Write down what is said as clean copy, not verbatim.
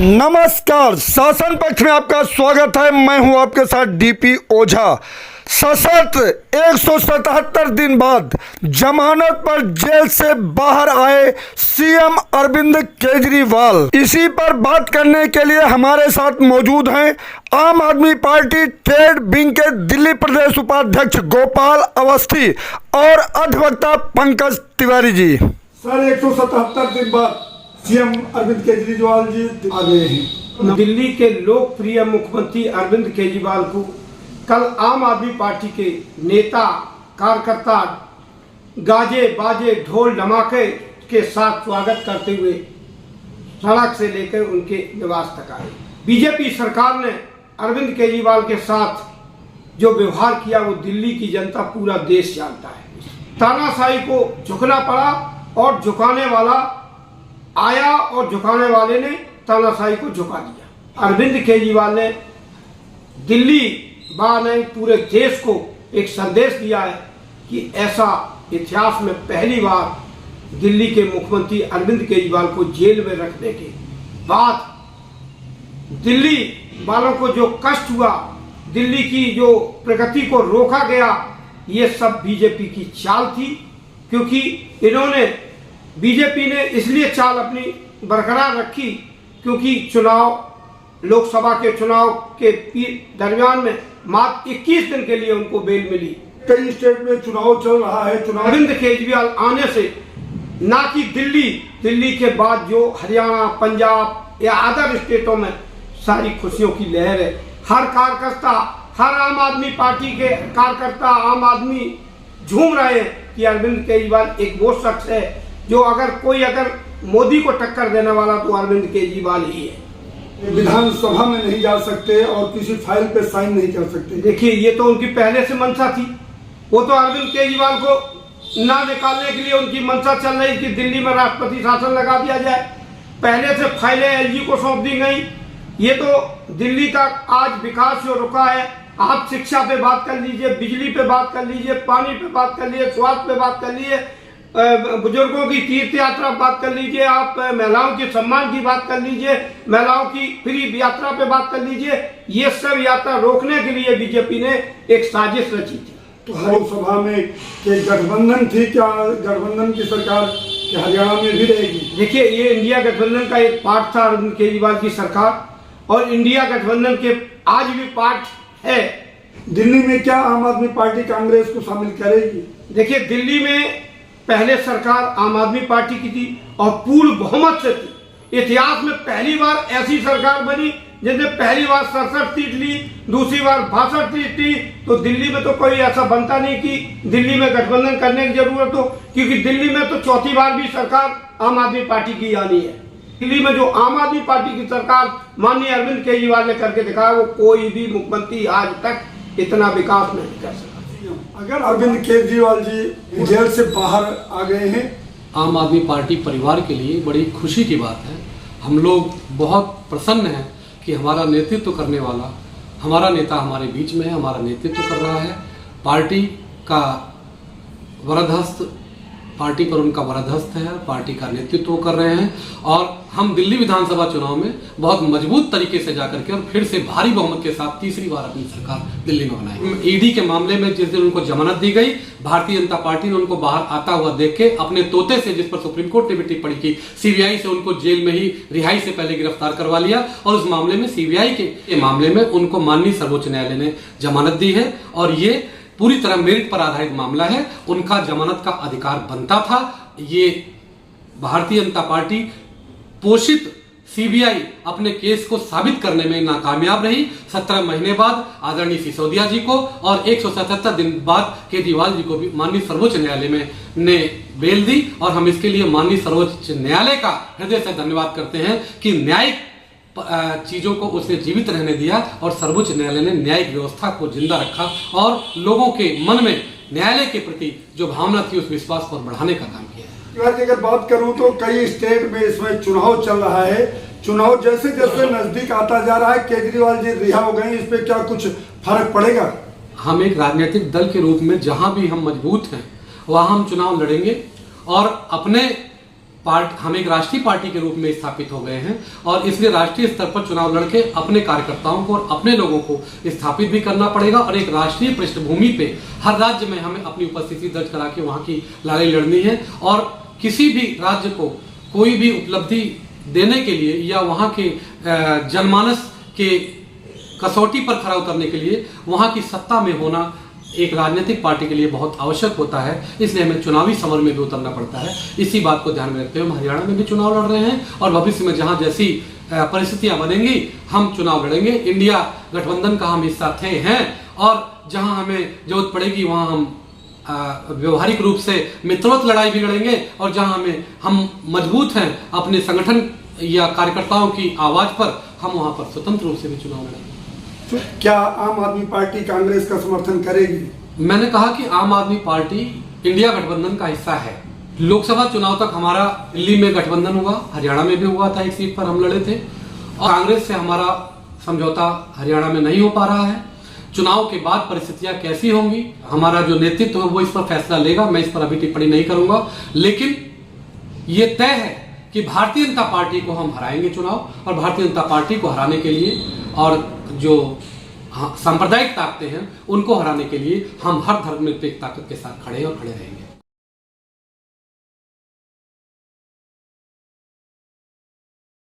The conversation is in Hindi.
नमस्कार, शासन पक्ष में आपका स्वागत है। मैं हूं आपके साथ डीपी ओझा। सशर्त 177 दिन बाद जमानत पर जेल से बाहर आए सीएम अरविंद केजरीवाल। इसी पर बात करने के लिए हमारे साथ मौजूद हैं आम आदमी पार्टी ट्रेड विंग के दिल्ली प्रदेश उपाध्यक्ष गोपाल अवस्थी और अधिवक्ता पंकज तिवारी जी। सर, 177 दिन बाद सीएम अरविंद केजरीवाल जी आ गए हैं। दिल्ली के लोकप्रिय मुख्यमंत्री अरविंद केजरीवाल को कल आम आदमी पार्टी के नेता कार्यकर्ता गाजे बाजे ढोल धमाके के साथ स्वागत करते हुए सड़क से लेकर उनके निवास तक आए। बीजेपी सरकार ने अरविंद केजरीवाल के साथ जो व्यवहार किया वो दिल्ली की जनता पूरा देश जानता है। तानाशाही को झुकना पड़ा और झुकाने वाला आया और झुकाने वाले ने तानाशाही को झुका दिया। अरविंद केजरीवाल ने दिल्ली नहीं पूरे देश को एक संदेश दिया है कि ऐसा इतिहास में पहली बार दिल्ली के मुख्यमंत्री अरविंद केजरीवाल को जेल में रखने के बाद दिल्ली वालों को जो कष्ट हुआ, दिल्ली की जो प्रगति को रोका गया, ये सब बीजेपी की चाल थी। क्योंकि इन्होंने बीजेपी ने इसलिए चाल अपनी बरकरार रखी क्योंकि लोकसभा के चुनाव के दरमियान में मात्र 21 दिन के लिए उनको बेल मिली। कई स्टेट में चुनाव चल रहा है। अरविंद केजरीवाल आने से ना कि दिल्ली के बाद जो हरियाणा, पंजाब या अदर स्टेटों में सारी खुशियों की लहर है। हर कार्यकर्ता, हर आम आदमी पार्टी के कार्यकर्ता, आम आदमी झूम रहे हैं कि अरविंद केजरीवाल एक वो शख्स है जो अगर मोदी को टक्कर देने वाला तो अरविंद केजरीवाल ही है। विधानसभा में नहीं जा सकते और किसी फाइल पे साइन नहीं कर सकते। देखिए, ये तो उनकी पहले से मंशा थी। वो तो अरविंद केजरीवाल को ना निकालने के लिए उनकी मंशा चल रही थी दिल्ली में राष्ट्रपति शासन लगा दिया जाए। पहले से फाइलें एलजी को सौंप दी गई। ये तो दिल्ली का आज विकास जो रुका है, आप शिक्षा पे बात कर लीजिए, बिजली पे बात कर लीजिए, पानी पे बात कर लीजिए, स्वास्थ्य पे बात कर लीजिए, बुजुर्गों की तीर्थ यात्रा बात कर लीजिए, आप महिलाओं के सम्मान की बात कर लीजिए, महिलाओं की फ्री यात्रा पे बात कर लीजिए। ये सब यात्रा रोकने के लिए बीजेपी ने एक साजिश रची थी। तो लोकसभा में एक गठबंधन थी, क्या गठबंधन की सरकार हरियाणा में भी रहेगी? देखिए, ये इंडिया गठबंधन का एक पार्ट था अरविंद केजरीवाल की सरकार, और इंडिया गठबंधन के आज भी पार्ट है। दिल्ली में क्या आम आदमी पार्टी कांग्रेस को शामिल करेगी? देखिए, दिल्ली में पहले सरकार आम आदमी पार्टी की थी और पूर्ण बहुमत से थी। इतिहास में पहली बार ऐसी सरकार बनी जिसने पहली बार 67 सीट ली, दूसरी बार 62 सीट ली। तो दिल्ली में तो कोई ऐसा बनता नहीं कि दिल्ली में गठबंधन करने की जरूरत हो, क्योंकि दिल्ली में तो चौथी बार भी सरकार आम आदमी पार्टी की आनी है। दिल्ली में जो आम आदमी पार्टी की सरकार माननीय अरविंद केजरीवाल ने करके दिखाया, वो कोई भी मुख्यमंत्री आज तक इतना विकास नहीं कर सका। अगर अरविंद केजरीवाल जी जेल से बाहर आ गए हैं, आम आदमी पार्टी परिवार के लिए बड़ी खुशी की बात है। हम लोग बहुत प्रसन्न हैं कि हमारा नेतृत्व करने वाला हमारा नेता हमारे बीच में है, हमारा नेतृत्व कर रहा है। पार्टी का वरदहस्त, पार्टी पर उनका वरदहस्त है, पार्टी का नेतृत्व कर रहे हैं। और हम दिल्ली विधानसभा चुनाव में बहुत मजबूत तरीके से जाकर के और फिर से भारी बहुमत के साथ तीसरी बार अपनी सरकार दिल्ली में बनाई। ईडी के मामले में जिस दिन उनको जमानत दी गई, भारतीय जनता पार्टी ने उनको बाहर आता हुआ देख के अपने तोते से, जिस पर सुप्रीम कोर्ट ने भी टिप्पणी की, सीबीआई से उनको जेल में ही रिहाई से पहले गिरफ्तार करवा लिया। और उस मामले में सीबीआई के मामले में उनको माननीय सर्वोच्च न्यायालय ने जमानत दी है और ये पूरी तरह मेरिट पर आधारित मामला है। उनका जमानत का अधिकार बनता था। ये भारतीय जनता पार्टी पोषित सीबीआई अपने केस को साबित करने में नाकामयाब रही। 17 महीने बाद आदरणीय सिसोदिया जी को और 177 दिन बाद केजरीवाल जी को भी माननीय सर्वोच्च न्यायालय में ने बेल दी। और हम इसके लिए माननीय सर्वोच्च न्यायालय का हृदय से धन्यवाद करते हैं कि न्यायिक चीजों को उसने जीवित रहने दिया और सर्वोच्च न्यायालय ने न्यायिक व्यवस्था को जिंदा रखा और लोगों के मन में न्यायालय के प्रति जो भावना थी उस विश्वास को बढ़ाने का काम किया है। अगर बात करूं तो कई स्टेट में इसमें चुनाव चल रहा है। चुनाव जैसे जैसे नजदीक आता जा रहा है, केजरीवाल जी रिहा हो गए, इस पे क्या कुछ फर्क पड़ेगा? हम एक राजनीतिक दल के रूप में जहां भी हम मजबूत हैं वहां हम चुनाव लड़ेंगे और अपने हम एक राष्ट्रीय पार्टी के रूप में स्थापित हो गए हैं और इसलिए राष्ट्रीय स्तर पर चुनाव लड़के अपने कार्यकर्ताओं को और अपने लोगों को स्थापित भी करना पड़ेगा और एक राष्ट्रीय पृष्ठभूमि पे हर राज्य में हमें अपनी उपस्थिति दर्ज करा के वहां की लड़ाई लड़नी है और किसी भी राज्य को कोई भी उपलब्धि देने के लिए या वहां के जनमानस के कसौटी पर खरा उतरने के लिए वहां की सत्ता में होना एक राजनीतिक पार्टी के लिए बहुत आवश्यक होता है। इसलिए हमें चुनावी समर में भी उतरना पड़ता है। इसी बात को ध्यान में रखते हुए हम हरियाणा में भी चुनाव लड़ रहे हैं और भविष्य में जहां जैसी परिस्थितियां बनेंगी हम चुनाव लड़ेंगे। इंडिया गठबंधन का हम हिस्सा थे हैं और जहां हमें जरूरत पड़ेगी वहां हम व्यवहारिक रूप से मित्रवत लड़ाई भी लड़ेंगे और जहां हम मजबूत हैं अपने संगठन या कार्यकर्ताओं की आवाज पर हम वहां पर स्वतंत्र रूप से भी चुनाव लड़ेंगे। क्या आम आदमी पार्टी कांग्रेस का समर्थन करेगी? मैंने कहा कि आम आदमी पार्टी इंडिया गठबंधन का हिस्सा है। लोकसभा चुनाव तक हमारा दिल्ली में गठबंधन हुआ, हरियाणा में भी हुआ था, एक सीट पर हम लड़े थे और कांग्रेस से हमारा समझौता हरियाणा में नहीं हो पा रहा है। चुनाव के बाद परिस्थितियां कैसी होंगी, हमारा जो नेतृत्व है वो इस पर फैसला लेगा। मैं इस पर अभी टिप्पणी नहीं करूंगा, लेकिन ये तय है कि भारतीय जनता पार्टी को हम हराएंगे चुनाव और भारतीय जनता पार्टी को हराने के लिए और जो सांप्रदायिक ताकतें हैं उनको हराने के लिए हम हर धर्मनिरपेक्ष ताकत के साथ खड़े और खड़े रहेंगे।